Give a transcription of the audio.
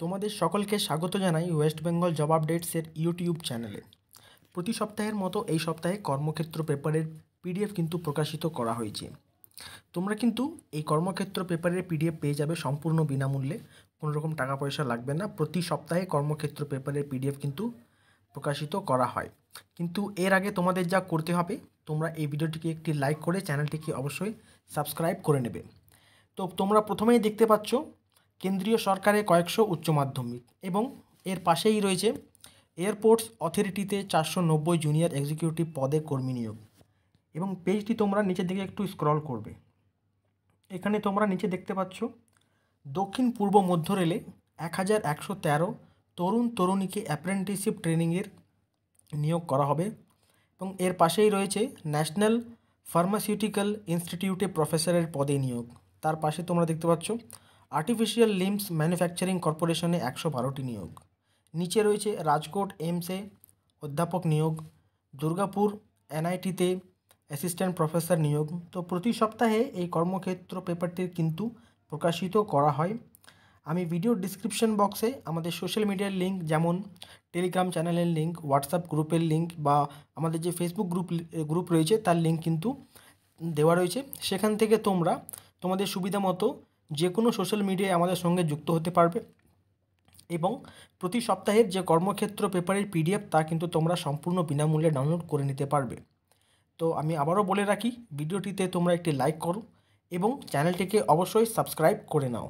তোমাদের সকলকে স্বাগত জানাই ওয়েস্ট বেঙ্গল জব আপডেটসের ইউটিউব চ্যানেলে। প্রতি সপ্তাহের মতো এই সপ্তাহে কর্মক্ষেত্র পেপারের পিডিএফ কিন্তু প্রকাশিত করা হয়েছে। তোমরা কিন্তু এই কর্মক্ষেত্র পেপারের পিডিএফ পেয়ে যাবে সম্পূর্ণ বিনামূল্যে, কোনো রকম টাকা পয়সা লাগবে না। প্রতি সপ্তাহে কর্মক্ষেত্র পেপারের পিডিএফ কিন্তু প্রকাশিত করা হয়। কিন্তু এর আগে তোমাদের যা করতে হবে, তোমরা এই ভিডিওটিকে একটি লাইক করে চ্যানেলটিকে অবশ্যই সাবস্ক্রাইব করে নেবে। তো তোমরা প্রথমেই দেখতে পাচ্ছ কেন্দ্রীয় সরকারের কয়েকশো উচ্চ মাধ্যমিক এবং এর পাশেই রয়েছে এয়ারপোর্টস অথরিটিতে 490 জুনিয়র এক্সিকিউটিভ পদে কর্মী নিয়োগ। এবং পেজটি তোমরা নিচের দিকে একটু স্ক্রল করবে। এখানে তোমরা নিচে দেখতে পাচ্ছ দক্ষিণ পূর্ব মধ্য রেলে 1113 তরুণ তরুণীকে অ্যাপ্রেন্টিসশিপ ট্রেনিংয়ের নিয়োগ করা হবে। এবং এর পাশেই রয়েছে ন্যাশনাল ফার্মাসিউটিক্যাল ইনস্টিটিউটে প্রফেসরের পদে নিয়োগ। তার পাশে তোমরা দেখতে পাচ্ছ আর্টিফিশিয়াল লিম্বস ম্যানুফ্যাকচারিং কর্পোরেশনে 112টি নিয়োগ। নিচে রয়েছে রাজকোট এইমসে অধ্যাপক নিয়োগ, দুর্গাপুর এনআইটিতে অ্যাসিস্ট্যান্ট প্রফেসর নিয়োগ। তো প্রতি সপ্তাহে এই কর্মক্ষেত্র পেপারটির কিন্তু প্রকাশিত করা হয়। আমি ভিডিও ডিসক্রিপশন বক্সে আমাদের সোশ্যাল মিডিয়ার লিঙ্ক, যেমন টেলিগ্রাম চ্যানেলের লিঙ্ক, হোয়াটসঅ্যাপ গ্রুপের লিঙ্ক বা আমাদের যে ফেসবুক গ্রুপ রয়েছে তার লিঙ্ক কিন্তু দেওয়া রয়েছে। সেখান থেকে তোমরা তোমাদের সুবিধা মতো যে কোনো সোশ্যাল মিডিয়ায় আমাদের সঙ্গে যুক্ত হতে পারবে এবং প্রতি সপ্তাহের যে কর্মক্ষেত্র পেপারের পিডিএফ তা কিন্তু তোমরা সম্পূর্ণ বিনামূল্যে ডাউনলোড করে নিতে পারবে। তো আমি আবারও বলে রাখি, ভিডিওটিতে তোমরা একটি লাইক করো এবং চ্যানেলটিকে অবশ্যই সাবস্ক্রাইব করে নাও।